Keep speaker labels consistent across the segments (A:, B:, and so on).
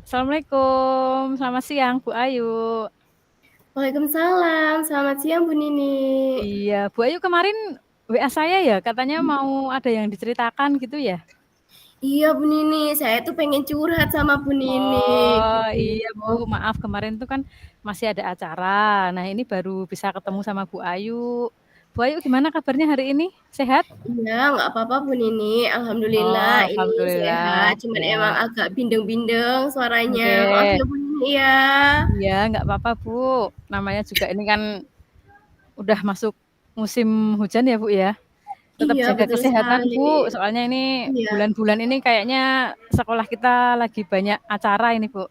A: Assalamualaikum, selamat siang Bu Ayu.
B: Waalaikumsalam, selamat siang Bu Nini.
A: Iya, Bu Ayu kemarin WA saya ya, katanya mau ada yang diceritakan gitu ya?
B: Iya Bu Nini, saya tuh pengen curhat sama Bu Nini
A: Oh
B: gitu.
A: iya Bu, maaf kemarin tuh kan masih ada acara. Nah ini baru bisa ketemu sama Bu Ayu. Bu Ayu gimana kabarnya hari ini? Sehat?
B: Iya, nggak apa-apa Bu Nini. Alhamdulillah
A: Oh
B: ini
A: alhamdulillah.
B: sehat. Cuman emang
A: Ya,
B: agak bindeng-bindeng suaranya.
A: oke.
B: Maaf ya Bu Nini ya.
A: Iya, nggak apa-apa Bu. Namanya juga ini kan udah masuk musim hujan ya Bu ya. Tetap
B: Iya
A: jaga
B: betul
A: kesehatan
B: sekali.
A: Bu, soalnya ini
B: Iya,
A: bulan-bulan ini kayaknya sekolah kita lagi banyak acara ini Bu.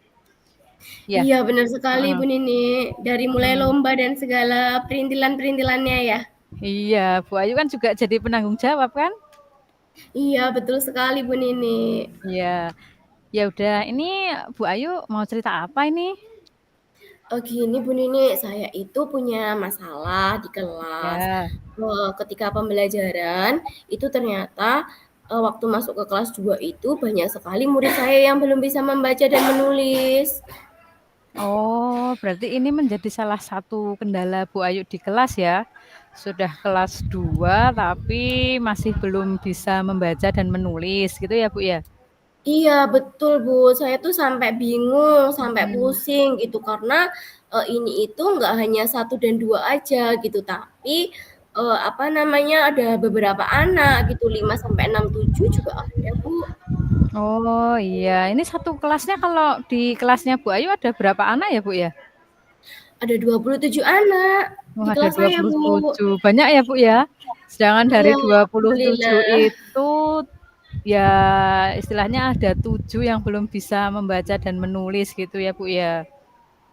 A: Iya,
B: iya benar sekali
A: heeh,
B: Bu Nini. Dari mulai
A: mhm.
B: lomba dan segala perintilan-perintilannya ya.
A: Iya, Bu Ayu kan juga jadi penanggung jawab kan?
B: Iya betul sekali Bu Nini.
A: Iya. Ya udah, ini Bu Ayu mau cerita apa ini?
B: Gini Bu Nini, saya itu punya masalah di kelas.
A: Ya.
B: Ketika pembelajaran itu ternyata, waktu masuk ke kelas 2 itu banyak sekali murid saya yang belum bisa membaca dan menulis.
A: Oh, berarti ini menjadi salah satu kendala Bu Ayu di kelas ya? Sudah kelas 2 tapi masih belum bisa membaca dan menulis gitu ya Bu ya?
B: Iya betul Bu, saya tuh sampai bingung, sampai
A: Mhm.
B: pusing gitu karena, ini itu nggak hanya satu dan 2 aja gitu, tapi, apa namanya, ada beberapa anak gitu, 5 sampai 6 7 juga ada Bu.
A: Oh iya, ini satu kelasnya kalau di kelasnya Bu Ayu ada berapa anak ya Bu ya?
B: Ada 27 anak
A: Oh
B: di
A: ada
B: kelas
A: dua
B: saya
A: puluh
B: Bu.
A: tujuh, banyak ya Bu ya? Sedangkan dari
B: Iya,
A: 27
B: alhamdulillah.
A: itu, ya istilahnya ada 7 yang belum bisa membaca dan menulis gitu ya Bu ya?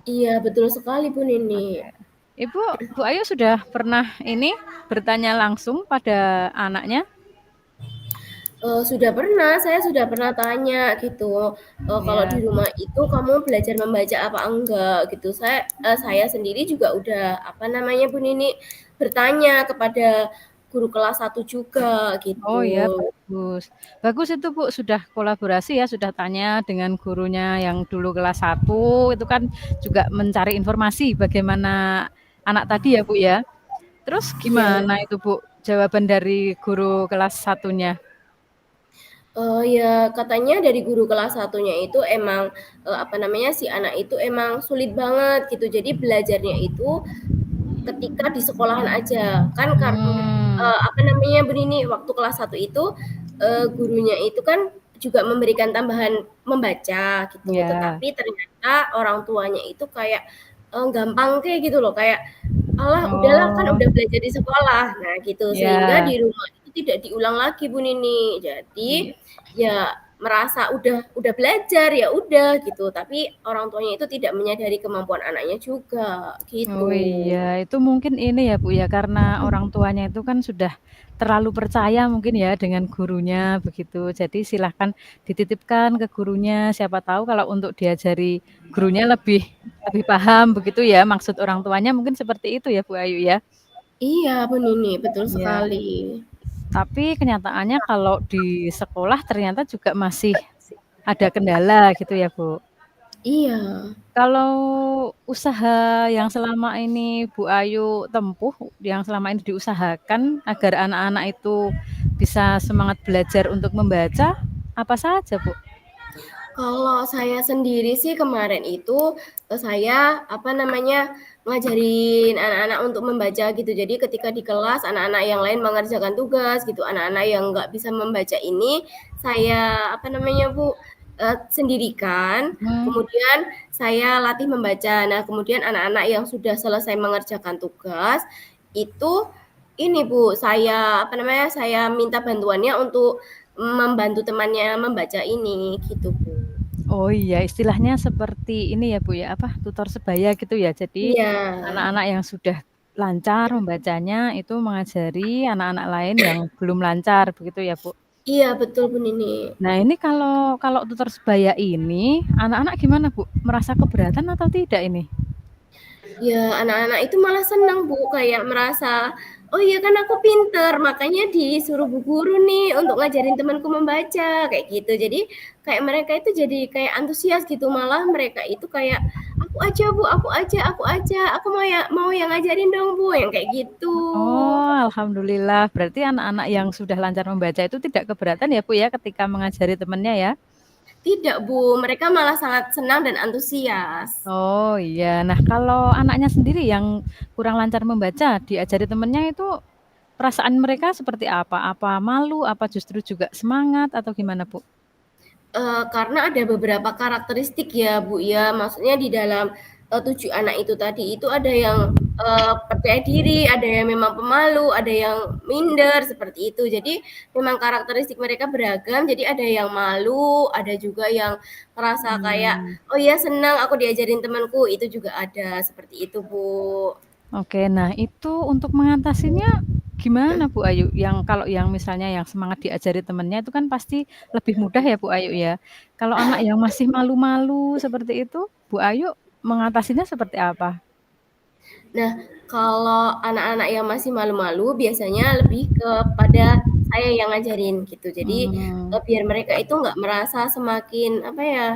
B: Iya, betul sekali Bu Nini.
A: Oke. Ibu, Bu Ayu sudah pernah ini bertanya langsung pada anaknya?
B: Sudah pernah, saya sudah pernah tanya gitu, kalau di
A: Ya.
B: rumah itu kamu belajar membaca apa enggak gitu. Saya sendiri juga udah, apa namanya Bu Nini, bertanya kepada guru kelas 1 juga
A: Oh ya
B: gitu.
A: bagus. Bagus itu Bu, sudah kolaborasi ya, sudah tanya dengan gurunya yang dulu kelas 1, itu kan juga mencari informasi bagaimana anak tadi ya Bu ya. Terus
B: Iya.
A: gimana itu Bu, jawaban dari guru kelas satunya?
B: Ya katanya dari guru kelas satunya itu emang, apa namanya, si anak itu emang sulit banget gitu. Jadi belajarnya itu ketika di sekolahan aja, kan
A: Mmm,
B: apa namanya, Nini, waktu kelas satu itu, gurunya itu kan juga memberikan tambahan membaca gitu,
A: iya.
B: tetapi ternyata orang tuanya itu kayak, gampang kayak gitu loh, kayak, "Alah udahlah kan
A: Oh,
B: udah belajar di sekolah." Nah gitu, sehingga
A: iya,
B: di rumah itu tidak diulang lagi Bu Nini. Jadi,
A: iya.
B: ya merasa udah belajar, ya udah gitu, tapi orang tuanya itu tidak menyadari kemampuan anaknya juga,
A: Oh
B: gitu.
A: iya, itu mungkin ini ya Bu ya, karena orang tuanya itu kan sudah terlalu percaya mungkin ya dengan gurunya begitu. Jadi silahkan dititipkan ke gurunya, siapa tahu kalau untuk diajari gurunya lebih lebih paham begitu ya, maksud orang tuanya mungkin seperti itu ya Bu Ayu ya?
B: Iya, Bu Nini, betul
A: Iya.
B: sekali.
A: Tapi kenyataannya kalau di sekolah ternyata juga masih ada kendala gitu ya, Bu.
B: Iya.
A: Kalau usaha yang selama ini Bu Ayu tempuh, yang selama ini diusahakan agar anak-anak itu bisa semangat belajar untuk membaca, apa saja, Bu?
B: Kalau saya sendiri sih kemarin itu, saya, apa namanya, ngajarin anak-anak untuk membaca gitu. Jadi ketika di kelas anak-anak yang lain mengerjakan tugas gitu, anak-anak yang nggak bisa membaca ini saya, apa namanya Bu, sendirikan,
A: Mhm,
B: kemudian saya latih membaca. Nah, kemudian anak-anak yang sudah selesai mengerjakan tugas, itu ini Bu, saya, apa namanya, saya minta bantuannya untuk membantu temannya membaca ini, gitu, Bu.
A: oh iya, istilahnya seperti ini ya, Bu, ya, apa, tutor sebaya gitu ya. Jadi
B: Iya.
A: anak-anak yang sudah lancar membacanya itu mengajari anak-anak lain yang belum lancar begitu ya, Bu?
B: Iya, betul, Bu Nini.
A: Nah ini kalau kalau tutor sebaya ini, anak-anak gimana Bu? Merasa keberatan atau tidak ini?
B: Ya, anak-anak itu malah senang, Bu, kayak merasa, oh iya kan aku pinter, makanya disuruh bu guru nih untuk ngajarin temanku membaca, kayak gitu. Jadi kayak mereka itu jadi kayak antusias gitu, malah mereka itu kayak, "Aku aja Bu, aku aja, aku mau yang ngajarin dong Bu," yang kayak gitu.
A: Oh, alhamdulillah. Berarti anak-anak yang sudah lancar membaca itu tidak keberatan ya, Bu, ya, ketika mengajari temannya ya?
B: Tidak Bu, mereka malah sangat senang dan antusias.
A: Oh, iya. Nah, kalau anaknya sendiri yang kurang lancar membaca, diajari temannya itu perasaan mereka seperti apa? Apa malu, apa justru juga semangat atau gimana, Bu?
B: Karena ada beberapa karakteristik ya, Bu, ya. Maksudnya di dalam, 7 anak itu tadi, itu ada yang, percaya diri, ada yang memang pemalu, ada yang minder, seperti itu. Jadi memang karakteristik mereka beragam, jadi ada yang malu, ada juga yang merasa kayak,
A: Mmm.
B: "Oh ya senang aku diajarin temanku," itu juga ada, seperti itu, Bu.
A: Oke, nah itu untuk mengatasinya gimana Bu Ayu? Yang kalau yang misalnya yang semangat diajari temennya itu kan pasti lebih mudah ya Bu Ayu ya. Kalau anak yang masih malu-malu seperti itu, Bu Ayu mengatasinya seperti apa?
B: Nah, kalau anak-anak yang masih malu-malu biasanya lebih kepada saya yang ngajarin gitu. Jadi,
A: Mmm,
B: biar mereka itu nggak merasa semakin apa ya,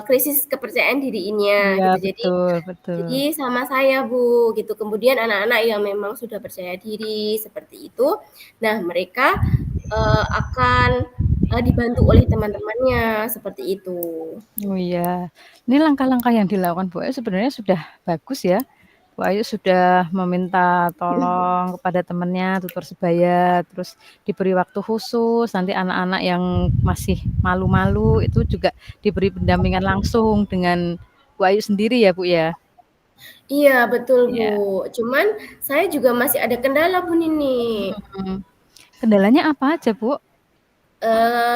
B: krisis kepercayaan dirinya
A: iya
B: gitu.
A: betul betul.
B: Jadi sama saya Bu, gitu. Kemudian anak-anak yang memang sudah percaya diri seperti itu, nah mereka, akan, dibantu oleh teman-temannya, seperti itu.
A: Oh iya. Ini langkah-langkah yang dilakukan Bu Ayu sebenarnya sudah bagus ya. Bu Ayu sudah meminta tolong kepada temennya, tutor sebaya, terus diberi waktu khusus, nanti anak-anak yang masih malu-malu itu juga diberi pendampingan langsung dengan Bu Ayu sendiri ya, Bu, ya?
B: Iya betul Bu,
A: Iya,
B: cuman saya juga masih ada kendala Bu Nini.
A: mhm. Kendalanya apa aja, Bu?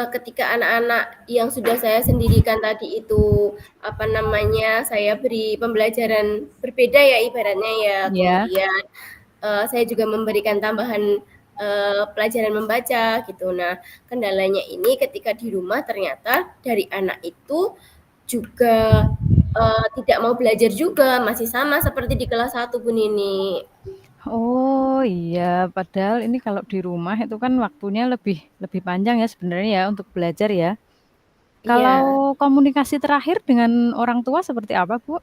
B: Ketika anak-anak yang sudah saya sendirikan tadi itu, apa namanya, saya beri pembelajaran berbeda ya ibaratnya ya,
A: Iya.
B: kemudian, saya juga memberikan tambahan, pelajaran membaca gitu. Nah, kendalanya ini ketika di rumah ternyata dari anak itu juga, tidak mau belajar juga, masih sama seperti di kelas 1 Bu Nini.
A: Oh, iya, padahal ini kalau di rumah itu kan waktunya lebih lebih panjang ya sebenarnya ya untuk belajar ya. Kalau
B: Iya.
A: komunikasi terakhir dengan orang tua seperti apa, Bu?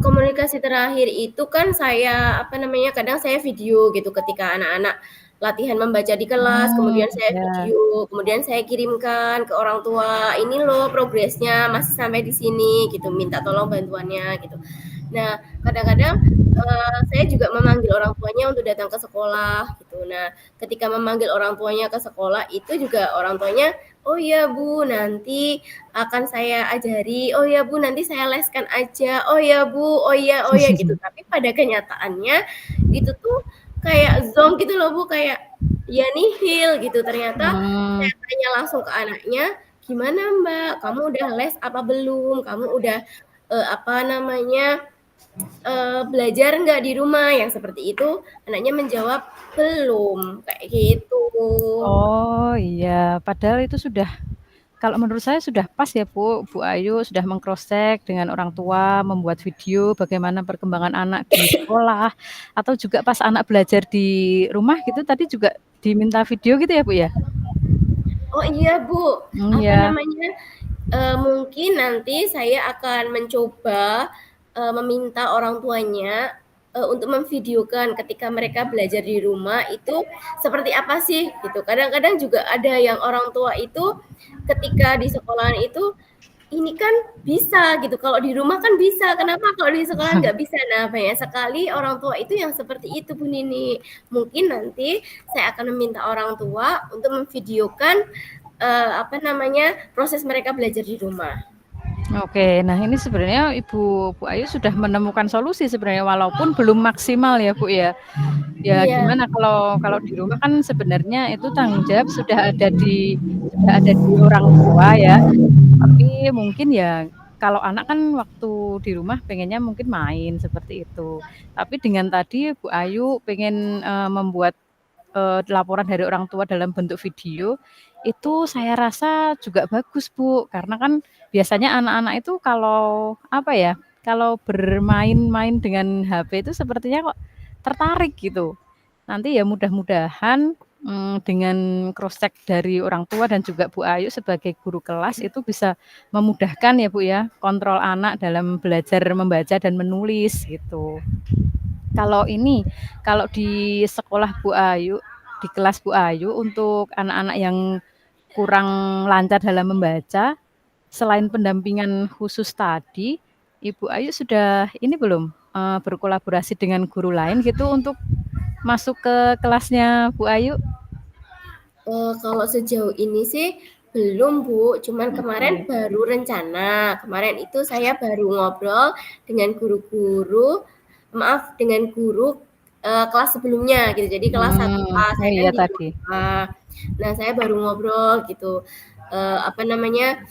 B: Komunikasi terakhir itu kan saya, apa namanya, kadang saya video gitu ketika anak-anak latihan membaca di kelas, kemudian saya
A: Ya.
B: video, kemudian saya kirimkan ke orang tua, "Ini loh progresnya masih sampai di sini," gitu, minta tolong bantuannya gitu. Nah, kadang-kadang, saya juga memanggil orang tuanya untuk datang ke sekolah gitu. Nah, ketika memanggil orang tuanya ke sekolah itu juga orang tuanya, "Oh iya Bu, nanti akan saya ajari, oh ya Bu nanti saya leskan aja, oh ya Bu, oh ya," gitu. Tapi pada kenyataannya itu tuh kayak zonk gitu loh Bu, kayak ya nihil gitu. Ternyata
A: Mmm,
B: saya tanya langsung ke anaknya, "Gimana Mbak, kamu udah les apa belum? Kamu udah, apa namanya, belajar nggak di rumah?" Yang seperti itu, anaknya menjawab, "Belum," kayak gitu.
A: oh iya, padahal itu sudah kalau menurut saya sudah pas ya Bu, Bu Ayu sudah meng-cross check dengan orang tua, membuat video bagaimana perkembangan anak di sekolah, atau juga pas anak belajar di rumah gitu tadi juga diminta video gitu ya, Bu, ya?
B: Oh iya Bu, apa
A: Iya.
B: namanya, mungkin nanti saya akan mencoba, meminta orang tuanya, untuk memvideokan ketika mereka belajar di rumah itu seperti apa sih gitu. Kadang-kadang juga ada yang orang tua itu ketika di sekolahan itu, ini kan bisa gitu, kalau di rumah kan bisa, kenapa kalau di sekolahan nggak bisa? Nah, banyak sekali orang tua itu yang seperti itu Bu Nini. Mungkin nanti saya akan meminta orang tua untuk memvideokan, apa namanya, proses mereka belajar di rumah.
A: Oke, nah ini sebenarnya Bu Ayu sudah menemukan solusi sebenarnya walaupun belum maksimal ya, Bu, ya. Ya
B: Iya,
A: gimana kalau kalau di rumah kan sebenarnya itu tanggung jawab sudah ada di orang tua ya, tapi mungkin ya kalau anak kan waktu di rumah pengennya mungkin main seperti itu. Tapi dengan tadi Bu Ayu pengen, membuat laporan dari orang tua dalam bentuk video, itu saya rasa juga bagus, Bu. Karena kan biasanya anak-anak itu kalau, apa ya, kalau bermain-main dengan HP itu sepertinya kok tertarik gitu. nanti ya mudah-mudahan, dengan cross check dari orang tua dan juga Bu Ayu sebagai guru kelas itu bisa memudahkan ya Bu ya, kontrol anak dalam belajar membaca dan menulis gitu. Kalau ini, kalau di sekolah Bu Ayu, di kelas Bu Ayu untuk anak-anak yang kurang lancar dalam membaca, selain pendampingan khusus tadi, Ibu Ayu sudah ini belum, berkolaborasi dengan guru lain gitu untuk masuk ke kelasnya Bu Ayu?
B: Kalau sejauh ini sih belum, Bu, cuman kemarin
A: Oke.
B: baru rencana. Kemarin itu saya baru ngobrol dengan dengan guru, kelas sebelumnya gitu. Jadi kelas 1A,
A: Oh
B: saya kan
A: iya
B: di
A: tadi.
B: kelas A. Nah, saya baru ngobrol gitu, apa namanya,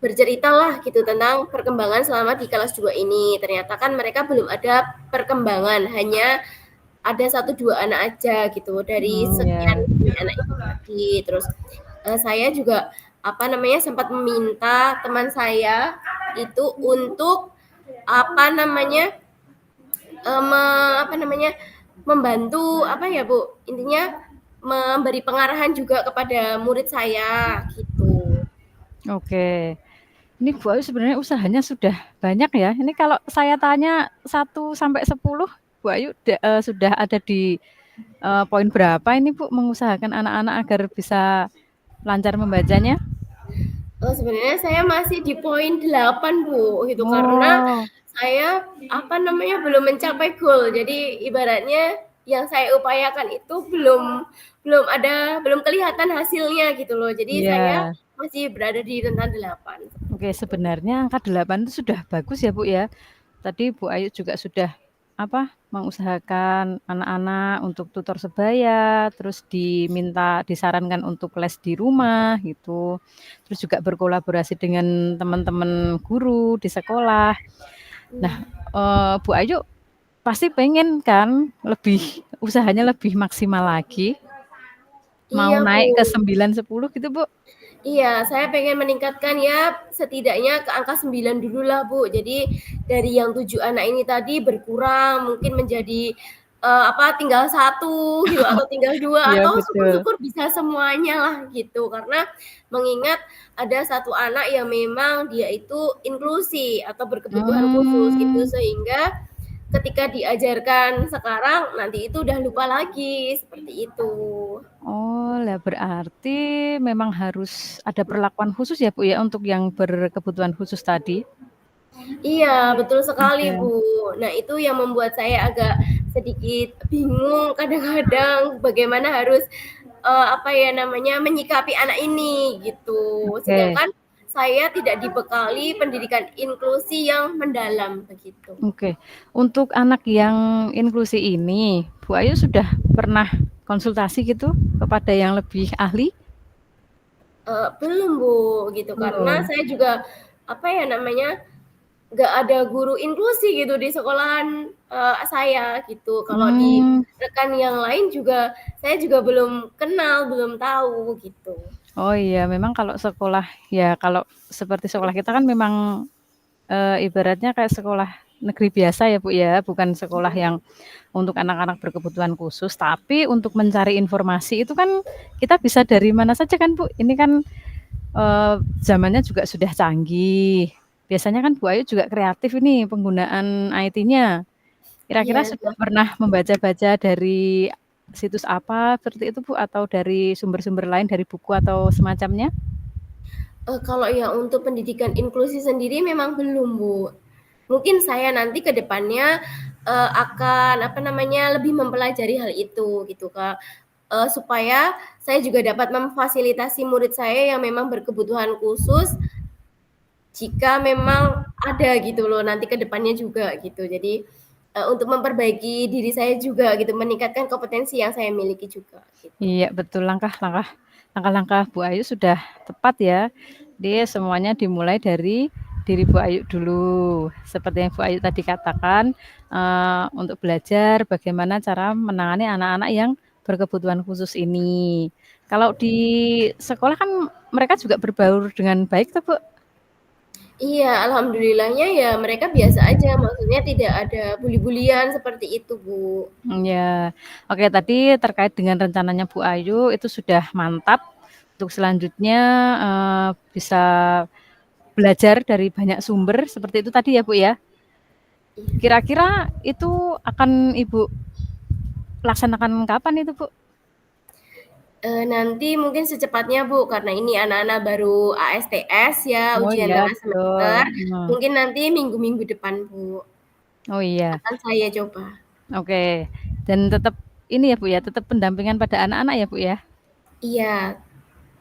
B: berceritalah gitu tentang perkembangan selama di kelas 2 ini. Ternyata kan mereka belum ada perkembangan, hanya ada 1, 2 anak aja gitu dari sekian
A: Iya.
B: banyak anak itu tadi. Terus, saya juga, apa namanya, sempat meminta teman saya itu untuk, apa namanya, eee, me apa namanya, membantu, apa ya, Bu, intinya memberi pengarahan juga kepada murid saya, gitu.
A: Oke. Ini Bu Ayu sebenarnya usahanya sudah banyak ya. Ini kalau saya tanya 1 sampai 10, Bu Ayu sudah ada di, poin berapa ini Bu, mengusahakan anak-anak agar bisa lancar membacanya?
B: Sebenarnya saya masih di poin 8, Bu, gitu. Karena
A: Oh,
B: saya, apa namanya, belum mencapai goal. Jadi ibaratnya yang saya upayakan itu belum kelihatan hasilnya gitu loh. Jadi saya
A: iya.
B: masih berada di rentang 8.
A: Oke, sebenarnya angka 8 itu sudah bagus ya, Bu, ya. Tadi Bu Ayu juga sudah, apa, mengusahakan anak-anak untuk tutor sebaya, terus disarankan untuk les di rumah gitu, terus juga berkolaborasi dengan teman-teman guru di sekolah. Nah, Bu Ayu pasti pengen kan usahanya lebih maksimal lagi, mau
B: Iya, Bu.
A: naik ke 9, 10 gitu, Bu?
B: Iya, saya pengen meningkatkan ya setidaknya ke angka 9 dululah, Bu. Jadi dari yang 7 anak ini tadi berkurang mungkin menjadi, apa, tinggal 1 gitu atau tinggal 2
A: Iya,
B: atau
A: betul.
B: syukur-syukur bisa semuanya lah gitu. Karena mengingat ada 1 anak yang memang dia itu inklusi atau berkebutuhan khusus gitu,
A: Mmm.
B: sehingga ketika diajarkan sekarang nanti itu udah lupa lagi, seperti itu.
A: Oh, lah berarti memang harus ada perlakuan khusus ya, Bu, ya, untuk yang berkebutuhan khusus tadi?
B: Iya, betul sekali,
A: Oke.
B: Bu. Nah, itu yang membuat saya agak sedikit bingung kadang-kadang bagaimana harus, apa ya namanya, menyikapi anak ini, gitu.
A: Oke.
B: Sedangkan saya tidak dibekali pendidikan inklusi yang mendalam, begitu.
A: Oke. Untuk anak yang inklusi ini, Bu Ayu sudah pernah konsultasi gitu kepada yang lebih ahli?
B: Belum, Bu, gitu. Karena
A: Belum.
B: saya juga, apa ya namanya, nggak ada guru inklusi gitu di sekolahan, saya gitu. Kalau di
A: Mmm.
B: rekan yang lain juga saya juga belum kenal, belum tahu gitu.
A: Oh iya, memang kalau sekolah ya kalau seperti sekolah kita kan memang, ibaratnya kayak sekolah negeri biasa ya, Bu, ya, bukan sekolah yang untuk anak-anak berkebutuhan khusus, tapi untuk mencari informasi itu kan kita bisa dari mana saja kan, Bu. Ini kan, zamannya juga sudah canggih. Biasanya kan Bu Ayu juga kreatif ini penggunaan IT-nya. Kira-kira
B: Iya,
A: sudah pernah membaca-baca dari situs apa seperti itu, Bu? Atau dari sumber-sumber lain, dari buku atau semacamnya?
B: kalau yang untuk pendidikan inklusi sendiri memang belum, Bu. Mungkin saya nanti ke depannya, akan apa namanya, lebih mempelajari hal itu gitu, Kak. Supaya saya juga dapat memfasilitasi murid saya yang memang berkebutuhan khusus jika memang ada gitu loh nanti ke depannya juga gitu. Jadi, untuk memperbaiki diri saya juga gitu, meningkatkan kompetensi yang saya miliki juga gitu.
A: Iya betul, langkah-langkah Bu Ayu sudah tepat ya. Dia semuanya dimulai dari diri Bu Ayu dulu. Seperti yang Bu Ayu tadi katakan, untuk belajar bagaimana cara menangani anak-anak yang berkebutuhan khusus ini. Kalau di sekolah kan mereka juga berbaur dengan baik tuh, Bu?
B: Iya, alhamdulillahnya ya mereka biasa aja, maksudnya tidak ada bully-bulian seperti itu, Bu.
A: Ya. Oke, tadi terkait dengan rencananya Bu Ayu itu sudah mantap. Untuk selanjutnya, bisa belajar dari banyak sumber seperti itu tadi ya, Bu, ya. Kira-kira itu akan Ibu laksanakan kapan itu, Bu?
B: Nanti mungkin secepatnya, Bu, karena ini anak-anak baru ASTS ya,
A: Oh
B: ujian
A: iya,
B: tengah
A: betul.
B: semester, mungkin nanti minggu-minggu depan, Bu,
A: Oh iya,
B: akan saya coba.
A: oke. Dan tetap ini ya, Bu, ya, tetap pendampingan pada anak-anak ya, Bu, ya?
B: Iya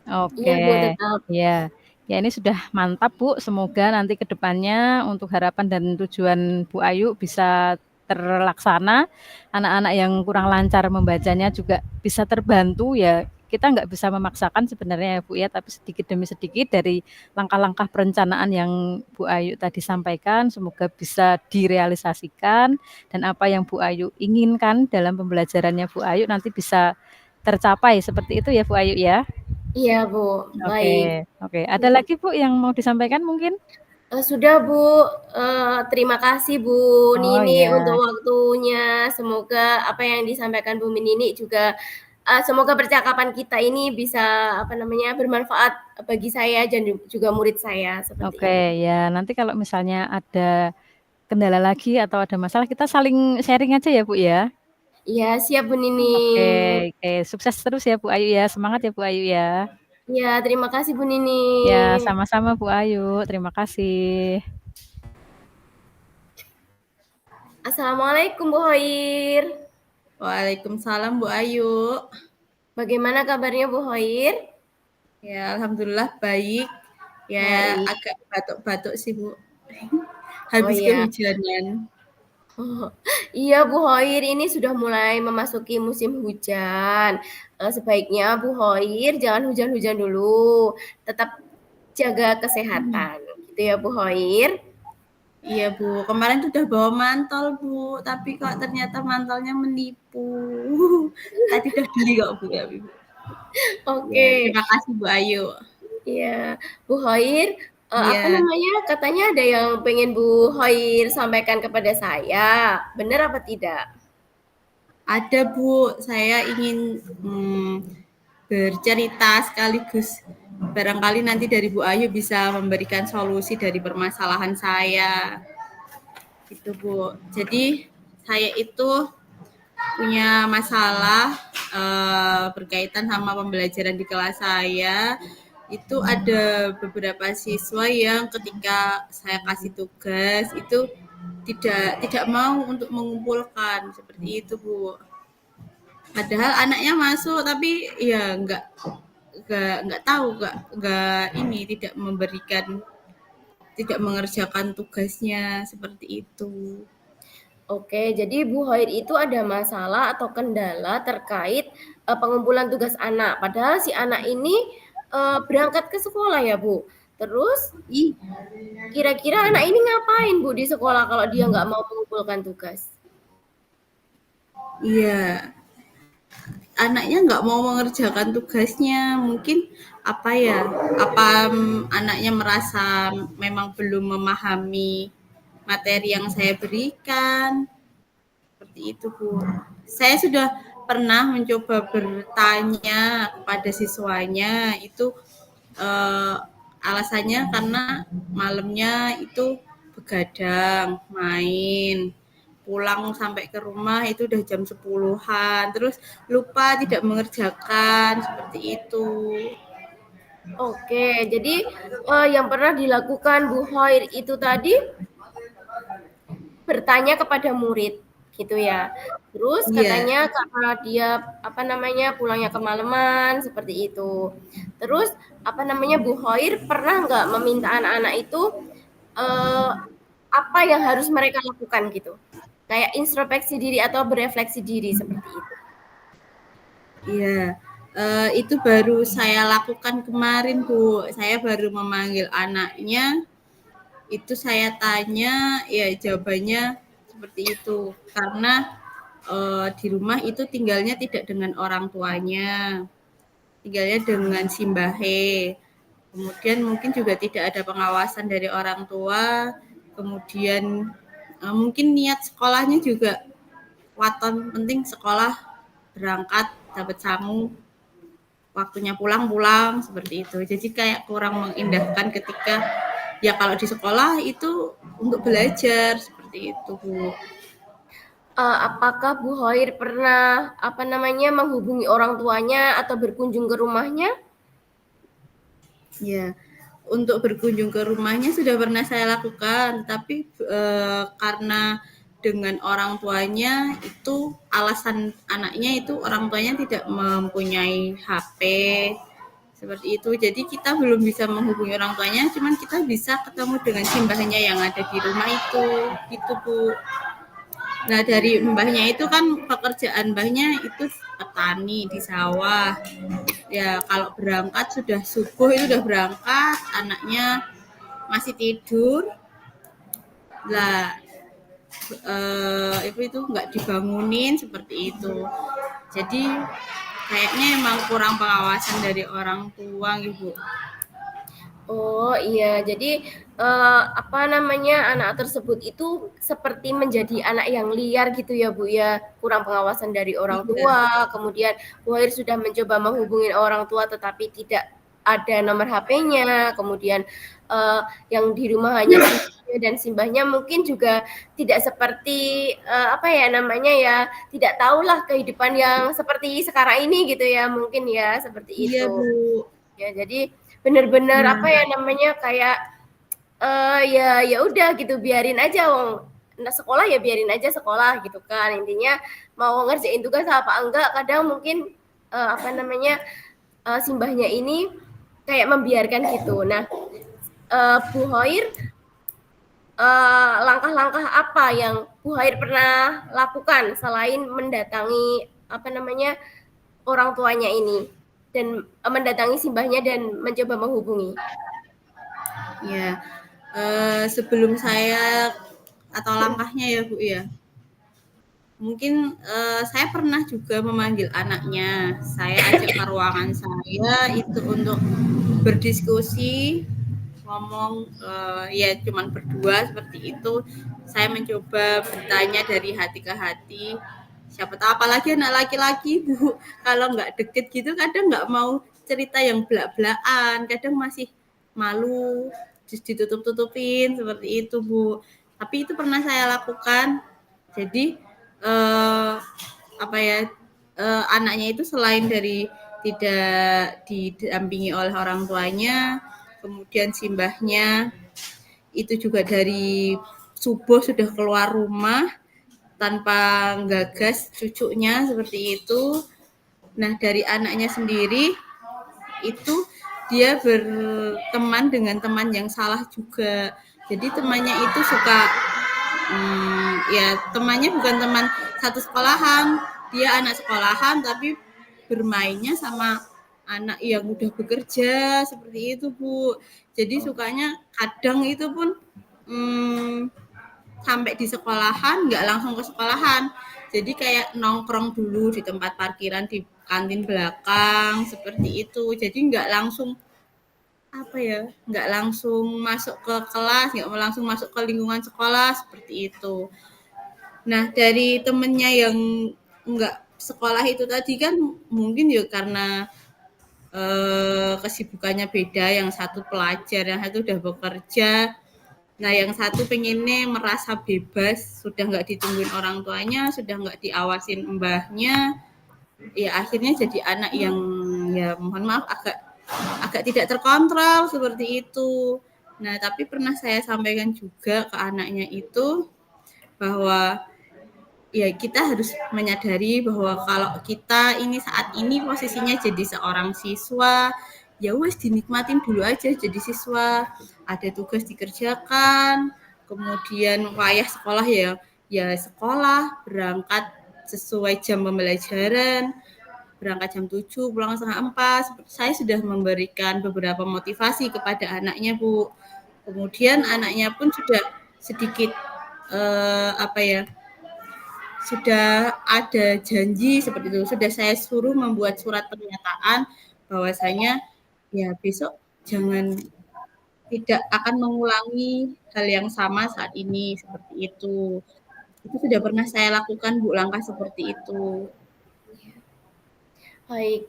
A: Oke,
B: iya, Bu, tetap.
A: ya. Ya ini sudah mantap Bu, semoga nanti ke depannya untuk harapan dan tujuan Bu Ayu bisa terlaksana, anak-anak yang kurang lancar membacanya juga bisa terbantu ya, kita nggak bisa memaksakan sebenarnya ya Bu ya, tapi sedikit demi sedikit dari langkah-langkah perencanaan yang Bu Ayu tadi sampaikan, semoga bisa direalisasikan dan apa yang Bu Ayu inginkan dalam pembelajarannya Bu Ayu nanti bisa tercapai, seperti itu ya Bu Ayu ya?
B: Iya, Bu,
A: Oke
B: baik.
A: oke. Ada lagi Bu yang mau disampaikan mungkin?
B: Sudah, Bu, terima kasih Bu
A: Oh
B: Nini untuk
A: ya,
B: waktunya. Semoga apa yang disampaikan Bu Nini juga semoga percakapan kita ini bisa, apa namanya, bermanfaat bagi saya dan juga murid saya, seperti
A: oke
B: itu.
A: ya nanti kalau misalnya ada kendala lagi atau ada masalah kita saling sharing aja ya Bu ya?
B: Iya, siap Bu Nini.
A: Oke oke, sukses terus ya Bu Ayu ya, semangat ya Bu Ayu ya.
B: Iya, terima kasih Bu Nini.
A: Ya sama-sama Bu Ayu, terima kasih.
B: Assalamualaikum Bu Hoir.
C: Waalaikumsalam Bu Ayu.
B: Bagaimana kabarnya Bu Hoir?
C: Ya, alhamdulillah baik. Ya,
B: Baik.
C: agak batuk-batuk sih Bu.
B: Oh
C: Habis
B: ya.
C: kehujanan.
B: Oh, iya Bu Hoir, ini sudah mulai memasuki musim hujan. Sebaiknya Bu Hoir jangan hujan-hujan dulu, tetap jaga kesehatan, gitu ya Bu Hoir.
C: Iya Bu, kemarin sudah bawa mantel Bu, tapi kok ternyata mantelnya menipu. Tadi udah beli kok Bu ya Bu. Ya,
B: Oke,
C: terima kasih Bu Ayu.
B: iya Bu Hoir, apa
C: Iya,
B: namanya? Katanya ada yang pengen Bu Hoir sampaikan kepada saya, benar apa tidak?
C: ada Bu. Saya ingin bercerita sekaligus barangkali nanti dari Bu Ayu bisa memberikan solusi dari permasalahan saya. Gitu Bu. Jadi saya itu punya masalah berkaitan sama pembelajaran di kelas saya. Itu ada beberapa siswa yang ketika saya kasih tugas itu tidak mau untuk mengumpulkan seperti itu Bu. Padahal anaknya masuk tapi ya nggak tahu nggak ini tidak mengerjakan tugasnya seperti itu.
B: Oke, jadi Bu Hoir itu ada masalah atau kendala terkait, pengumpulan tugas anak. Padahal si anak ini, berangkat ke sekolah ya, Bu. Terus
C: Ih,
B: kira-kira anak ini ngapain, Bu, di sekolah kalau dia nggak mau mengumpulkan tugas?
C: iya, anaknya nggak mau mengerjakan tugasnya. Mungkin apa ya? Apa anaknya merasa memang belum memahami materi yang saya berikan? Seperti itu, Bu. Saya sudah pernah mencoba bertanya kepada siswanya itu eh, alasannya karena malamnya itu begadang, main. Pulang sampai ke rumah itu udah jam 10-an, terus lupa tidak mengerjakan seperti itu.
B: Oke, jadi, yang pernah dilakukan Bu Hoir itu tadi bertanya kepada murid, gitu ya. Terus
C: Iya,
B: katanya karena dia, apa namanya, pulangnya kemalaman, seperti itu. Terus, apa namanya, Bu Hoir pernah nggak meminta anak-anak itu, eee, apa yang harus mereka lakukan gitu? Kayak introspeksi diri atau berefleksi diri, seperti itu.
C: iya. Itu baru saya lakukan kemarin, Bu. Saya baru memanggil anaknya, itu saya tanya, ya jawabannya seperti itu. Karena di rumah itu tinggalnya tidak dengan orang tuanya, tinggalnya dengan simbahe. Kemudian mungkin juga tidak ada pengawasan dari orang tua, kemudian mungkin niat sekolahnya juga waton, penting sekolah, berangkat, dapat sangu, waktunya pulang seperti itu. Jadi kayak kurang mengindahkan ketika ya kalau di sekolah itu untuk belajar seperti itu, Bu.
B: Apakah Bu Hoir pernah menghubungi orang tuanya atau berkunjung ke rumahnya?
C: Ya, untuk berkunjung ke rumahnya sudah pernah saya lakukan, tapi karena dengan orang tuanya itu alasan anaknya itu orang tuanya tidak mempunyai HP seperti itu. Jadi kita belum bisa menghubungi orang tuanya, cuman kita bisa ketemu dengan simbahnya yang ada di rumah itu, gitu Bu. Nah dari mbahnya itu kan pekerjaan mbahnya itu petani di sawah. Ya kalau berangkat sudah subuh itu udah berangkat, anaknya masih tidur. Lah itu nggak dibangunin seperti itu. Jadi kayaknya emang kurang pengawasan dari orang tua gitu.
B: Oh iya, jadi anak tersebut itu seperti menjadi anak yang liar gitu ya Bu ya, kurang pengawasan dari orang tua, kemudian Bu Hoir sudah mencoba menghubungi orang tua tetapi tidak ada nomor HP-nya, kemudian yang di rumah hanya simbahnya dan simbahnya mungkin juga tidak seperti tidak tahulah kehidupan yang seperti sekarang ini gitu ya, mungkin ya seperti
C: Iya
B: itu.
C: Bu.
B: Ya jadi bener-bener kayak ya udah gitu biarin aja sekolah ya biarin aja sekolah gitu kan, intinya mau ngerjain tugas apa enggak kadang mungkin simbahnya ini kayak membiarkan gitu. Nah Bu Hoir langkah-langkah apa yang Bu Hoir pernah lakukan selain mendatangi orang tuanya ini dan mendatangi simbahnya dan mencoba menghubungi?
C: Ya, sebelum saya atau langkahnya ya Bu ya. Mungkin saya pernah juga memanggil anaknya. Saya ajak ke ruangan saya itu untuk berdiskusi, ngomong ya cuman berdua seperti itu. Saya mencoba bertanya dari hati ke hati. Siapa tahu apalagi anak laki-laki Bu, kalau nggak deket gitu kadang nggak mau cerita yang belak-belakan, kadang masih malu, terus ditutup-tutupin seperti itu Bu. Tapi itu pernah saya lakukan. Jadi anaknya itu selain dari tidak didampingi oleh orang tuanya, kemudian simbahnya itu juga dari subuh sudah keluar rumah tanpa gagas cucunya seperti itu. Nah dari anaknya sendiri itu dia berteman dengan teman yang salah juga. Jadi temannya itu suka ya temannya bukan teman satu sekolahan, dia anak sekolahan tapi bermainnya sama anak yang udah bekerja seperti itu Bu. Jadi sukanya kadang itu pun sampai di sekolahan nggak langsung ke sekolahan. Jadi kayak nongkrong dulu di tempat parkiran di kantin belakang seperti itu. Jadi nggak langsung nggak langsung masuk ke kelas, nggak langsung masuk ke lingkungan sekolah seperti itu. Nah dari temennya yang nggak sekolah itu tadi kan mungkin ya karena kesibukannya beda, yang satu pelajar, yang satu udah bekerja. Nah yang satu pengennya merasa bebas, sudah nggak ditungguin orang tuanya, sudah nggak diawasin mbahnya, ya akhirnya jadi anak yang ya mohon maaf agak tidak terkontrol seperti itu. Nah tapi pernah saya sampaikan juga ke anaknya itu bahwa ya kita harus menyadari bahwa kalau kita ini saat ini posisinya jadi seorang siswa, ya wes dinikmatin dulu aja jadi siswa, ada tugas dikerjakan, kemudian wayah sekolah ya sekolah, berangkat sesuai jam pembelajaran, berangkat jam 7, pulang setengah 4. Saya sudah memberikan beberapa motivasi kepada anaknya Bu. Kemudian anaknya pun sudah sedikit sudah ada janji seperti itu. Sudah saya suruh membuat surat pernyataan bahwasanya ya besok jangan tidak akan mengulangi hal yang sama saat ini, seperti itu. Itu sudah pernah saya lakukan, Bu, langkah seperti itu.
B: Baik,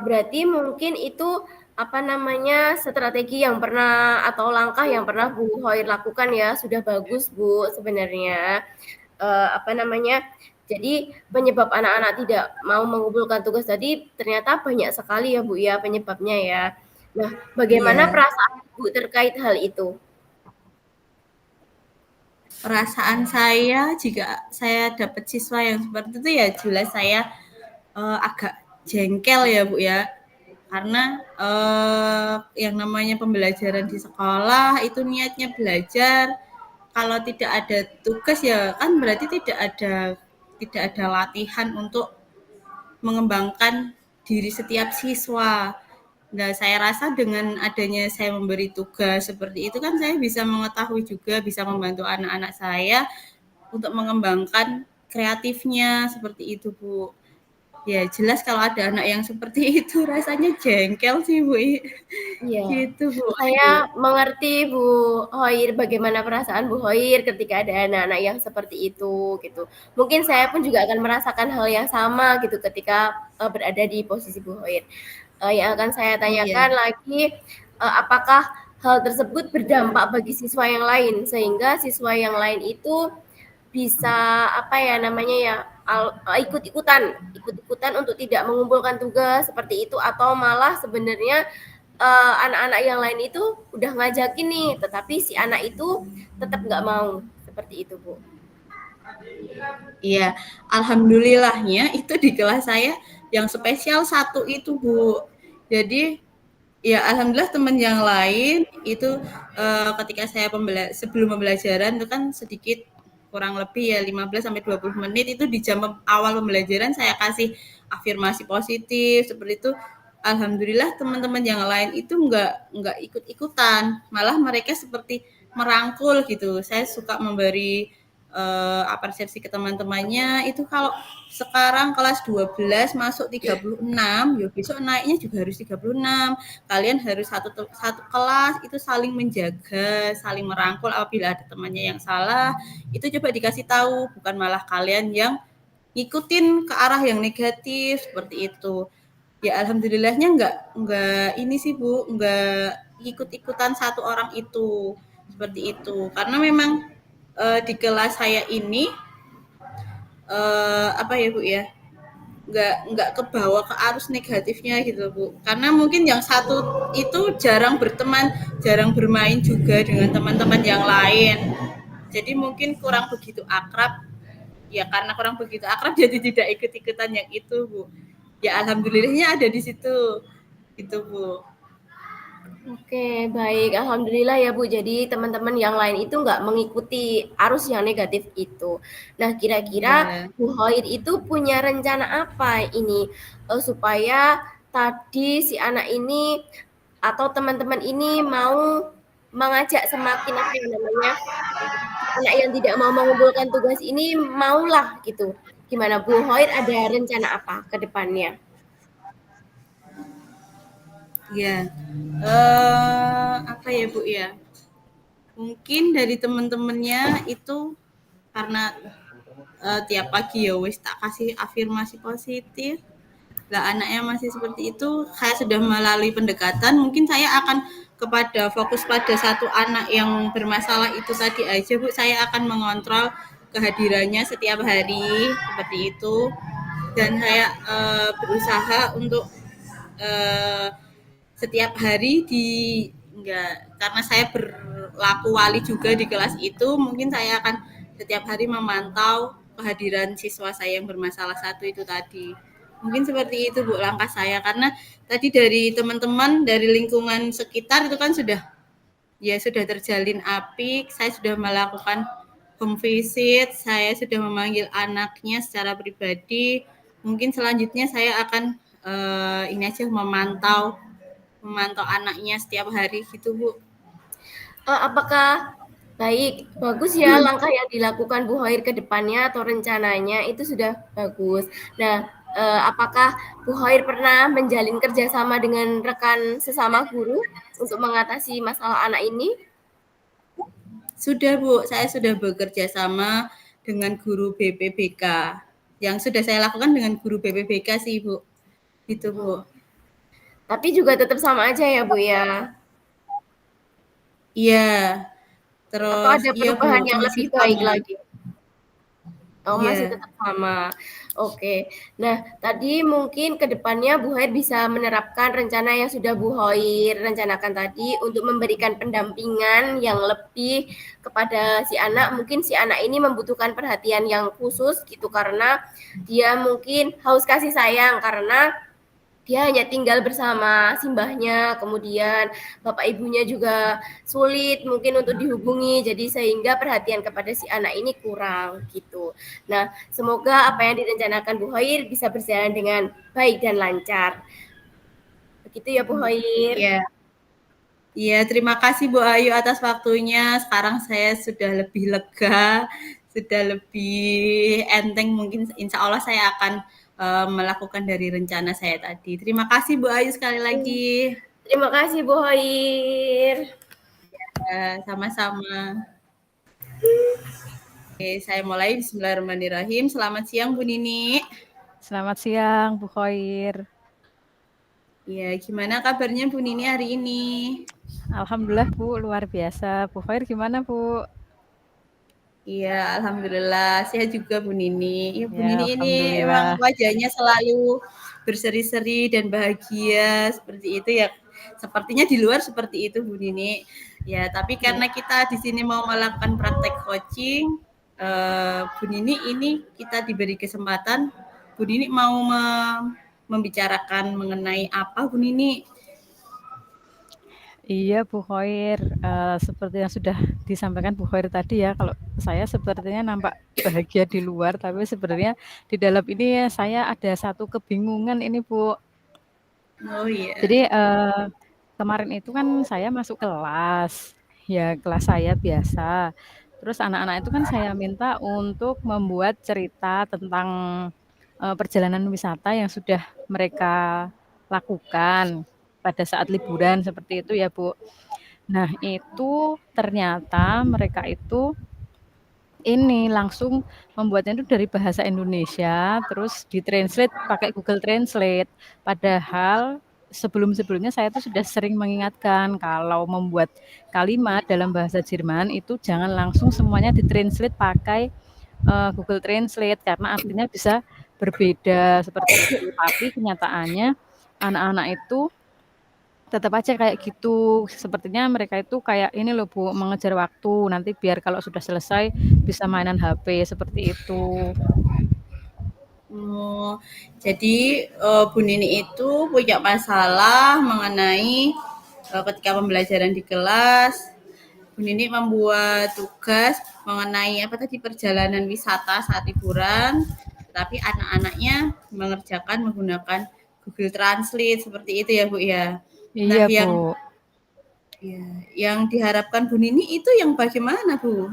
B: berarti mungkin itu, strategi yang pernah atau langkah yang pernah Bu Hoir lakukan ya, sudah bagus Bu sebenarnya. Jadi penyebab anak-anak tidak mau mengumpulkan tugas tadi ternyata banyak sekali ya Bu ya penyebabnya ya. Nah, bagaimana
C: Iya.
B: perasaan Bu terkait hal itu?
C: Perasaan saya jika saya dapat siswa yang seperti itu ya jelas saya agak jengkel ya Bu ya. Karena yang namanya pembelajaran di sekolah itu niatnya belajar. Kalau tidak ada tugas ya kan berarti tidak ada latihan untuk mengembangkan diri setiap siswa. Nah, saya rasa dengan adanya saya memberi tugas seperti itu kan saya bisa mengetahui juga, bisa membantu anak-anak saya untuk mengembangkan kreatifnya seperti itu, Bu. Ya, jelas kalau ada anak yang seperti itu rasanya jengkel sih, Bu.
B: Iya,
C: Gitu, Bu.
B: saya mengerti Bu Hoir bagaimana perasaan Bu Hoir ketika ada anak-anak yang seperti itu gitu. Mungkin saya pun juga akan merasakan hal yang sama gitu ketika berada di posisi Bu Hoir. Yang akan saya
C: Iya.
B: tanyakan lagi, apakah hal tersebut berdampak bagi siswa yang lain sehingga siswa yang lain itu bisa ikut-ikutan untuk tidak mengumpulkan tugas seperti itu atau malah sebenarnya anak-anak yang lain itu udah ngajakin nih, tetapi si anak itu tetap nggak mau seperti itu Bu.
C: Iya, alhamdulillahnya itu di kelas saya yang spesial satu itu, Bu. Jadi ya alhamdulillah teman yang lain itu ketika saya sebelum pembelajaran itu kan sedikit kurang lebih ya 15 sampai 20 menit itu di jam awal pembelajaran saya kasih afirmasi positif seperti itu. Alhamdulillah teman-teman yang lain itu nggak ikut-ikutan, malah mereka seperti merangkul gitu. Saya suka memberi apresiasi ke teman-temannya itu kalau sekarang kelas 12 masuk 36 ya besok naiknya juga harus 36. Kalian harus satu kelas itu saling menjaga, saling merangkul apabila ada temannya yang salah, itu coba dikasih tahu, bukan malah kalian yang ngikutin ke arah yang negatif seperti itu. Ya alhamdulillahnya enggak ini sih Bu, enggak ikut-ikutan satu orang itu seperti itu. Karena memang di kelas saya ini apa ya Bu ya, nggak kebawa ke arus negatifnya gitu Bu. Karena mungkin yang satu itu jarang berteman, jarang bermain juga dengan teman-teman yang lain. Jadi mungkin kurang begitu akrab. Ya karena kurang begitu akrab jadi tidak ikut-ikutan yang itu Bu. Ya alhamdulillahnya ada di situ. Itu Bu.
B: Oke, baik. Alhamdulillah ya Bu. Jadi teman-teman yang lain itu nggak mengikuti arus yang negatif itu. Nah, kira-kira
C: Iya.
B: Bu Hoir itu punya rencana apa ini supaya tadi si anak ini atau teman-teman ini mau mengajak semakin anak yang tidak mau mengumpulkan tugas ini maulah gitu. Gimana Bu Hoir ada rencana apa ke depannya?
C: Iya. Apa ya Bu ya? Mungkin dari teman-temannya itu karena tiap pagi ya wis tak kasih afirmasi positif. Lah anaknya masih seperti itu, saya sudah melalui pendekatan, mungkin saya akan fokus pada satu anak yang bermasalah itu tadi aja Bu, saya akan mengontrol kehadirannya setiap hari seperti itu dan saya berusaha untuk setiap hari enggak karena saya berlaku wali juga di kelas itu, mungkin saya akan setiap hari memantau kehadiran siswa saya yang bermasalah satu itu tadi. Mungkin seperti itu Bu langkah saya karena tadi dari teman-teman dari lingkungan sekitar itu kan sudah terjalin apik, saya sudah melakukan home visit, saya sudah memanggil anaknya secara pribadi. Mungkin selanjutnya saya akan ini aja memantau anaknya setiap hari gitu Bu.
B: Apakah bagus ya langkah yang dilakukan Bu Hoir ke depannya atau rencananya itu sudah bagus. Nah, apakah Bu Hoir pernah menjalin kerjasama dengan rekan sesama guru untuk mengatasi masalah anak ini?
C: Sudah Bu, saya sudah bekerja sama dengan guru BPBK. Yang sudah saya lakukan dengan guru BPBK sih Bu, gitu Bu.
B: Tapi juga tetap sama aja ya Bu ya?
C: Iya,
B: Atau
C: terus
B: ada
C: iya Bu,
B: perubahan yang
C: masih
B: lebih baik
C: sama.
B: lagi? Oh, masih
C: Iya.
B: tetap sama. Oke. Nah, tadi mungkin ke depannya Bu Hoir bisa menerapkan rencana yang sudah Bu Hoir rencanakan tadi untuk memberikan pendampingan yang lebih kepada si anak. Mungkin si anak ini membutuhkan perhatian yang khusus gitu karena dia mungkin haus kasih sayang karena dia hanya tinggal bersama simbahnya, kemudian bapak ibunya juga sulit mungkin untuk dihubungi, jadi sehingga perhatian kepada si anak ini kurang gitu. Nah, semoga apa yang direncanakan Bu Hoir bisa berjalan dengan baik dan lancar. Begitu ya Bu Hoir.
C: Iya. Iya, terima kasih Bu Ayu atas waktunya. Sekarang saya sudah lebih lega, sudah lebih enteng. Mungkin insya Allah saya akan melakukan dari rencana saya tadi. Terima kasih Bu Ayu sekali lagi.
B: Terima kasih Bu Hoir.
C: Ya, sama-sama. Oke, saya mulai. Bismillahirrahmanirrahim. Selamat siang Bu Nini.
A: Selamat siang Bu Hoir.
C: Ya, gimana kabarnya Bu Nini hari ini?
A: Alhamdulillah Bu, luar biasa. Bu Hoir gimana Bu?
C: Iya, alhamdulillah. Saya juga Bu Nini. Ya, Bu
A: Ya,
C: Nini ini memang
A: alhamdulillah.
C: wajahnya selalu berseri-seri dan bahagia seperti itu ya. Sepertinya di luar seperti itu Bu Nini. Ya, tapi karena kita di sini mau melakukan praktek coaching, Bu Nini ini kita diberi kesempatan. Bu Nini mau membicarakan mengenai apa Bu Nini?
A: Iya Bu Hoir, seperti yang sudah disampaikan Bu Hoir tadi ya, kalau saya sepertinya nampak bahagia di luar, tapi sebenarnya di dalam ini saya ada satu kebingungan ini Bu.
C: Oh iya.
A: Jadi kemarin itu kan saya masuk kelas, ya kelas saya biasa. Terus anak-anak itu kan saya minta untuk membuat cerita tentang perjalanan wisata yang sudah mereka lakukan pada saat liburan seperti itu ya Bu. Nah itu ternyata mereka itu ini langsung membuatnya itu dari bahasa Indonesia, terus ditranslate pakai Google Translate. Padahal sebelum-sebelumnya saya tuh sudah sering mengingatkan kalau membuat kalimat dalam bahasa Jerman itu jangan langsung semuanya ditranslate pakai Google Translate karena artinya bisa berbeda seperti itu. Tapi kenyataannya anak-anak itu tetap aja kayak gitu. Sepertinya mereka itu kayak ini loh Bu, mengejar waktu. Nanti biar kalau sudah selesai bisa mainan HP seperti itu.
C: Oh, jadi Bu Nini itu punya masalah mengenai ketika pembelajaran di kelas, Bu Nini membuat tugas mengenai apa tadi perjalanan wisata saat liburan, tetapi anak-anaknya mengerjakan menggunakan Google Translate seperti itu ya Bu ya. Nah,
A: Iya Bu.
C: yang diharapkan Bu Nini itu yang bagaimana Bu?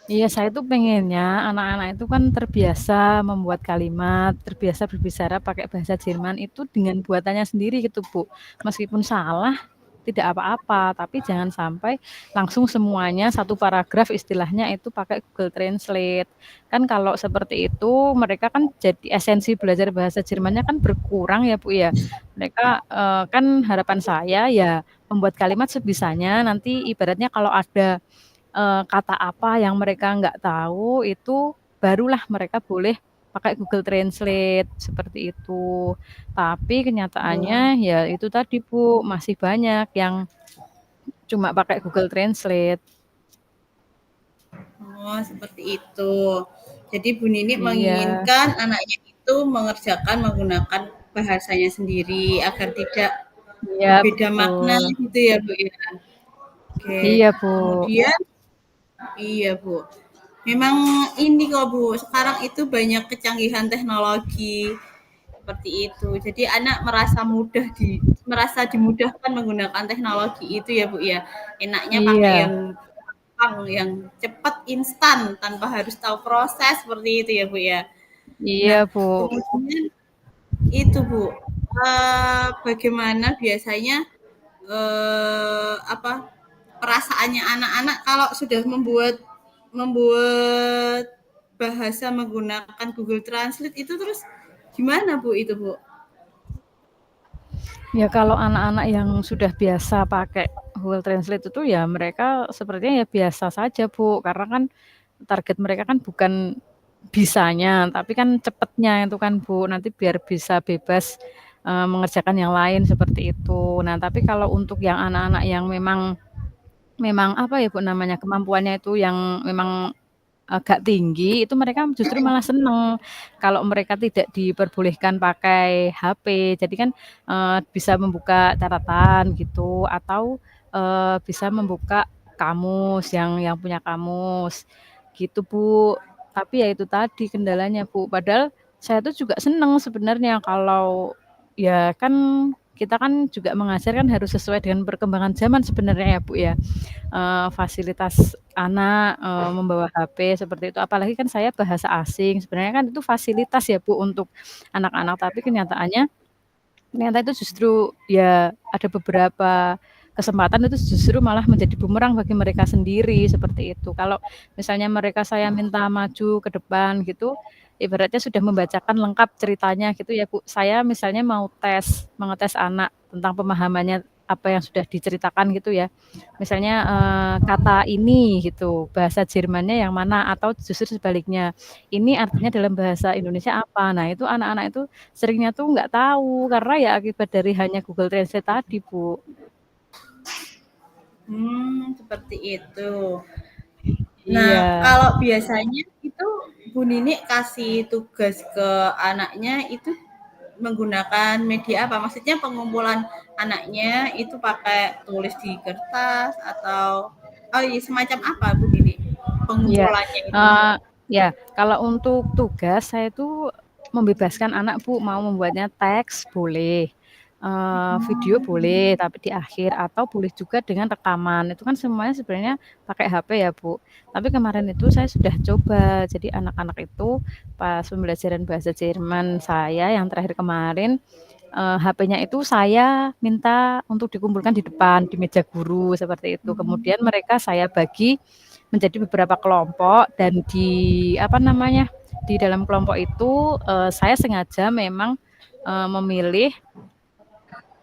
A: Iya, saya tuh pengennya anak-anak itu kan terbiasa membuat kalimat, terbiasa berbicara pakai bahasa Jerman itu dengan buatannya sendiri gitu, Bu. Meskipun salah, tidak apa-apa, tapi jangan sampai langsung semuanya satu paragraf istilahnya itu pakai Google Translate. Kan kalau seperti itu, mereka kan jadi esensi belajar bahasa Jermannya kan berkurang ya, Bu ya. Mereka kan harapan saya ya membuat kalimat sebisanya, nanti ibaratnya kalau ada kata apa yang mereka nggak tahu, itu barulah mereka boleh pakai Google Translate, seperti itu. Tapi kenyataannya ya itu tadi Bu, masih banyak yang cuma pakai Google Translate.
C: Oh, seperti itu. Jadi Bu Nini
A: Iya,
C: menginginkan anaknya itu mengerjakan menggunakan bahasanya sendiri agar tidak
A: iya
C: berbeda makna
A: betul.
C: gitu ya Bu ya. Oke.
A: Iya Bu.
C: Kemudian iya Bu. Memang ini kok Bu, sekarang itu banyak kecanggihan teknologi seperti itu. Jadi anak merasa dimudahkan menggunakan teknologi itu ya Bu ya. Enaknya pakai
A: Iya,
C: yang yang cepat instan tanpa harus tahu proses seperti itu ya Bu ya.
A: iya
C: Nah,
A: Bu.
C: kemudian itu Bu, bagaimana biasanya apa perasaannya anak-anak kalau sudah membuat bahasa menggunakan Google Translate itu terus gimana Bu itu Bu?
A: Ya kalau anak-anak yang sudah biasa pakai Google Translate itu ya mereka sepertinya ya biasa saja Bu, karena kan target mereka kan bukan bisanya, tapi kan cepetnya itu kan Bu, nanti biar bisa bebas mengerjakan yang lain seperti itu. Nah tapi kalau untuk yang anak-anak yang memang memang apa ya Bu namanya kemampuannya itu yang memang agak tinggi, itu mereka justru malah seneng kalau mereka tidak diperbolehkan pakai HP. Jadi kan, bisa membuka catatan gitu atau, bisa membuka kamus yang punya kamus, gitu, Bu. Tapi ya itu tadi kendalanya, Bu. Padahal saya tuh juga seneng sebenarnya kalau ya kan kita kan juga mengajar kan harus sesuai dengan perkembangan zaman sebenarnya ya, Bu, ya. Fasilitas anak, membawa HP seperti itu, apalagi kan saya bahasa asing, sebenarnya kan itu fasilitas ya, Bu, untuk anak-anak, tapi kenyataannya ternyata itu justru ya ada beberapa kesempatan itu justru malah menjadi bumerang bagi mereka sendiri, seperti itu. Kalau misalnya mereka saya minta maju ke depan gitu, ibaratnya sudah membacakan lengkap ceritanya gitu ya, Bu, saya misalnya mau mengetes anak tentang pemahamannya apa yang sudah diceritakan gitu ya. Misalnya, kata ini gitu, bahasa Jermannya yang mana atau justru sebaliknya, ini artinya dalam bahasa Indonesia apa. Nah, itu anak-anak itu seringnya tuh nggak tahu, karena ya akibat dari hanya Google Translate tadi, Bu.
C: Seperti itu. Nah,
A: Iya.
C: kalau biasanya itu Bu Nini kasih tugas ke anaknya itu menggunakan media apa? Maksudnya pengumpulan anaknya itu pakai tulis di kertas atau iya, semacam apa Bu Nini
A: Iya,
C: pengumpulannya itu?
A: eee, ya, kalau untuk tugas saya tuh membebaskan anak, Bu, mau membuatnya teks boleh, video boleh, tapi di akhir atau boleh juga dengan rekaman, itu kan semuanya sebenarnya pakai HP ya, Bu. Tapi kemarin itu saya sudah coba, jadi anak-anak itu pas pembelajaran bahasa Jerman saya yang terakhir kemarin, HP-nya itu saya minta untuk dikumpulkan di depan, di meja guru, seperti itu. Kemudian mereka saya bagi menjadi beberapa kelompok dan di apa namanya, di dalam kelompok itu, saya sengaja memang, memilih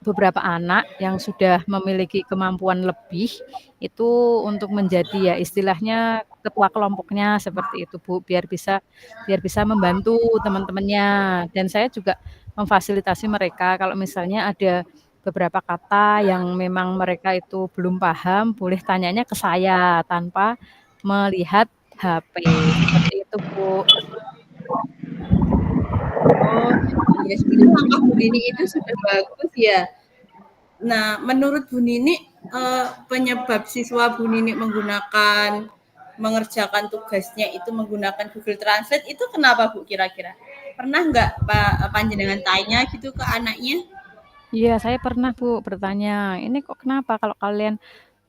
A: beberapa anak yang sudah memiliki kemampuan lebih, itu untuk menjadi ya istilahnya ketua kelompoknya seperti itu, Bu, biar bisa membantu teman-temannya. Dan saya juga memfasilitasi mereka kalau misalnya ada beberapa kata yang memang mereka itu belum paham, boleh tanyanya ke saya tanpa melihat HP, seperti itu, Bu.
C: Oh, iya sebenarnya langkah Bu Nini itu sudah bagus ya. Nah, menurut Bu Nini, penyebab siswa Bu Nini mengerjakan tugasnya itu menggunakan Google Translate itu kenapa Bu kira-kira? Pernah nggak panjenengan tanya gitu ke anaknya?
A: Iya, saya pernah, Bu, bertanya, "Ini kok kenapa kalau kalian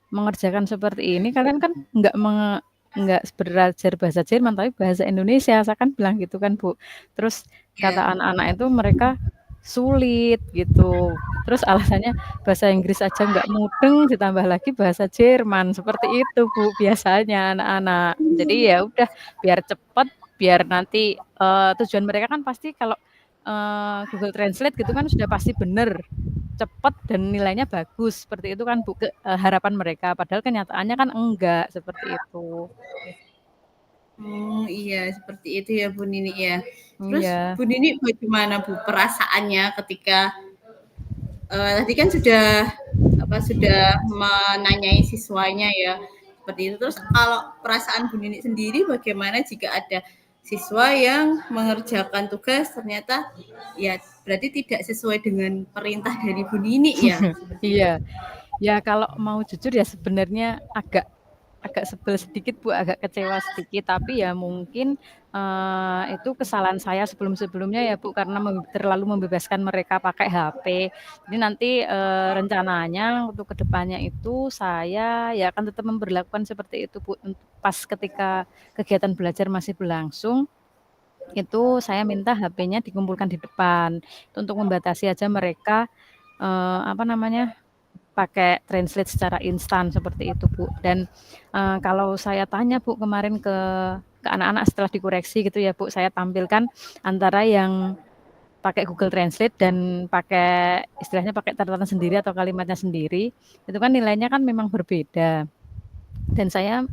A: mengerjakan seperti ini, kalian kan nggak belajar bahasa Jerman, tapi bahasa Indonesia," saya kan bilang gitu kan, Bu. Terus kata
C: Ya.
A: anak-anak itu mereka sulit gitu. Terus alasannya bahasa Inggris aja nggak mudeng, ditambah lagi bahasa Jerman, seperti itu, Bu, biasanya anak-anak. Jadi ya udah biar cepet, biar nanti, tujuan mereka kan pasti kalau, Google Translate gitu kan sudah pasti bener, cepet dan nilainya bagus, seperti itu kan Bu, harapan mereka, padahal kenyataannya kan enggak, seperti itu.
C: Oh iya, seperti itu ya Bu Nini ya. Terus
A: Iya.
C: Bu Nini bagaimana Bu perasaannya ketika tadi kan sudah menanyai siswanya ya seperti itu. Terus kalau perasaan Bu Nini sendiri bagaimana jika ada siswa yang mengerjakan tugas ternyata ya berarti tidak sesuai dengan perintah dari Bu Nini ya seperti itu.
A: Iya. Ya kalau mau jujur ya sebenarnya agak agak sebel sedikit Bu, agak kecewa sedikit, tapi ya mungkin, itu kesalahan saya sebelum-sebelumnya ya Bu, karena terlalu membebaskan mereka pakai HP. Jadi nanti, rencananya untuk ke depannya itu saya ya akan tetap memberlakukan seperti itu Bu, pas ketika kegiatan belajar masih berlangsung, itu saya minta HP-nya dikumpulkan di depan. Itu untuk membatasi aja mereka, apa namanya, pakai translate secara instan seperti itu, Bu. Dan kalau saya tanya, Bu, kemarin ke anak-anak setelah dikoreksi gitu ya, Bu, saya tampilkan antara yang pakai Google Translate dan pakai istilahnya pakai catatan sendiri atau kalimatnya sendiri, itu kan nilainya kan memang berbeda. Dan saya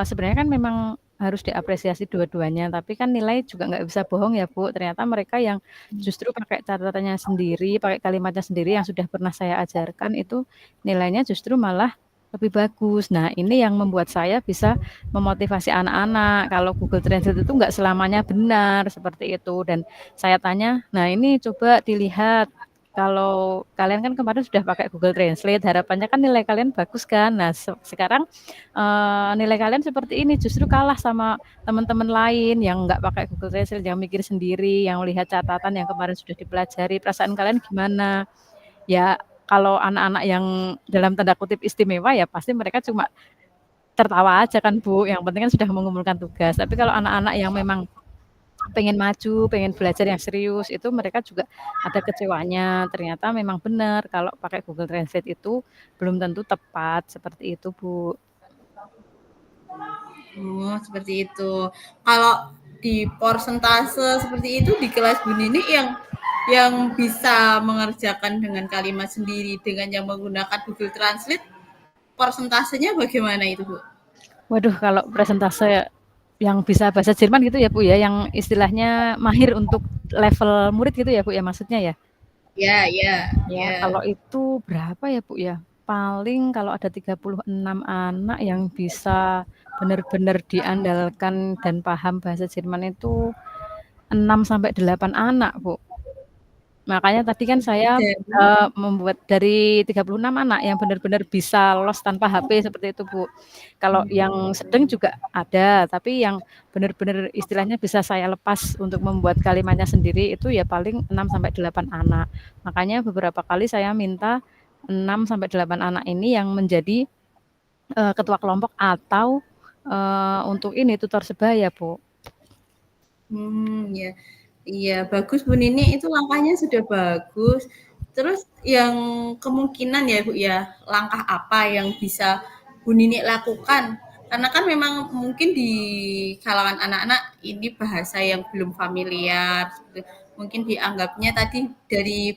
A: sebenarnya kan memang harus diapresiasi dua-duanya, tapi kan nilai juga nggak bisa bohong ya, Bu. Ternyata mereka yang justru pakai catatannya sendiri, pakai kalimatnya sendiri yang sudah pernah saya ajarkan itu nilainya justru malah lebih bagus. Nah, ini yang membuat saya bisa memotivasi anak-anak. Kalau Google Translate itu nggak selamanya benar seperti itu. Dan saya tanya, nah ini coba dilihat kalau kalian kan kemarin sudah pakai Google Translate, harapannya kan nilai kalian bagus kan. Nah, sekarang nilai kalian seperti ini justru kalah sama teman-teman lain yang nggak pakai Google Translate, yang mikir sendiri, yang lihat catatan yang kemarin sudah dipelajari. Perasaan kalian gimana? Ya, kalau anak-anak yang dalam tanda kutip istimewa ya pasti mereka cuma tertawa aja kan, Bu. Yang penting kan sudah mengumpulkan tugas. Tapi kalau anak-anak yang memang pengen maju, pengen belajar yang serius, itu mereka juga ada kecewanya. Ternyata memang benar kalau pakai Google Translate itu belum tentu tepat, seperti itu, Bu.
C: Oh, seperti itu. Kalau di persentase seperti itu di kelas Bu Nini yang bisa mengerjakan dengan kalimat sendiri dengan yang menggunakan Google Translate, persentasenya bagaimana itu, Bu?
A: Waduh, kalau presentase yang bisa bahasa Jerman gitu ya, Bu, ya, yang istilahnya mahir untuk level murid gitu ya, Bu, ya, maksudnya ya?
C: Ya, ya,
A: Ya,
C: ya.
A: kalau itu berapa ya, Bu, ya? Paling kalau ada 36 anak yang bisa benar-benar diandalkan dan paham bahasa Jerman itu 6 sampai 8 anak, Bu. Makanya tadi kan saya
C: Dari
A: membuat dari 36 anak yang benar-benar bisa lolos tanpa HP seperti itu, Bu. Kalau yang sedang juga ada, tapi yang benar-benar istilahnya bisa saya lepas untuk membuat kalimatnya sendiri itu ya paling 6 sampai 8 anak. Makanya beberapa kali saya minta 6 sampai 8 anak ini yang menjadi ketua kelompok atau untuk ini tutor sebaya, Bu.
C: Ya. Iya, bagus Bu Nini, itu langkahnya sudah bagus. Terus yang kemungkinan ya Bu ya, langkah apa yang bisa Bu Nini lakukan? Karena kan memang mungkin di kalangan anak-anak ini bahasa yang belum familiar. Mungkin dianggapnya tadi dari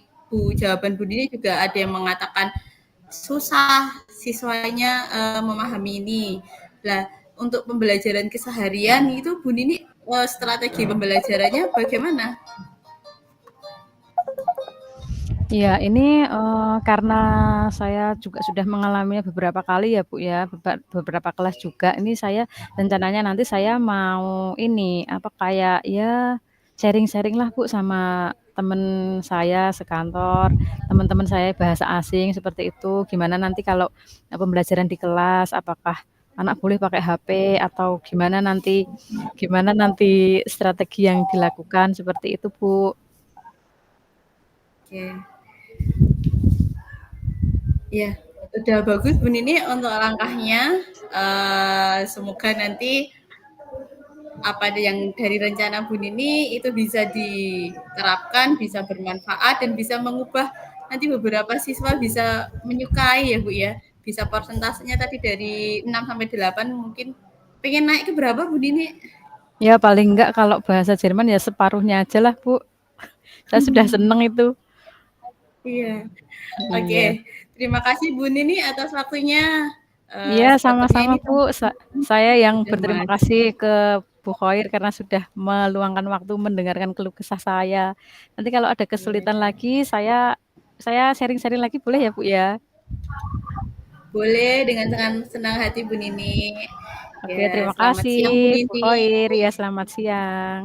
C: jawaban Bu Nini juga ada yang mengatakan susah siswanya memahami ini. Lah, untuk pembelajaran keseharian itu Bu Nini strategi pembelajarannya bagaimana?
A: Iya, ini karena saya juga sudah mengalaminya beberapa kali ya, Bu, ya, beberapa kelas juga. Ini saya rencananya nanti saya mau ini, apa, kayak ya sharing-sharing lah, Bu, sama temen saya sekantor, teman-teman saya bahasa asing seperti itu. Gimana nanti kalau pembelajaran di kelas, apakah anak boleh pakai HP atau gimana nanti strategi yang dilakukan seperti itu, Bu.
C: Oke. Ya, udah bagus Bu Nini untuk langkahnya. Semoga nanti apa yang dari rencana Bu Nini itu bisa diterapkan, bisa bermanfaat dan bisa mengubah nanti beberapa siswa bisa menyukai ya Bu ya. Bisa persentasenya tadi dari 6 sampai 8 mungkin pengen naik ke berapa Bu Nini?
A: Ya paling enggak kalau bahasa Jerman ya separuhnya aja lah, Bu. Saya sudah seneng itu.
C: Iya. Oke.
A: Iya.
C: Terima kasih Bu Nini atas waktunya.
A: Iya,
C: Sepertinya
A: sama-sama,
C: ini
A: Bu. Saya yang
C: sudah
A: berterima
C: mas.
A: kasih ke Bu Khoir karena sudah meluangkan waktu mendengarkan keluh kesah saya. Nanti kalau ada kesulitan lagi, saya sharing-sharing lagi boleh ya, Bu, ya?
C: Boleh dengan senang senang hati Bu Nini.
A: Oke,
C: Ya,
A: terima
C: selamat
A: kasih,
C: siang Bu
A: Bu
C: Nini.
A: Khoir. Ya, selamat siang.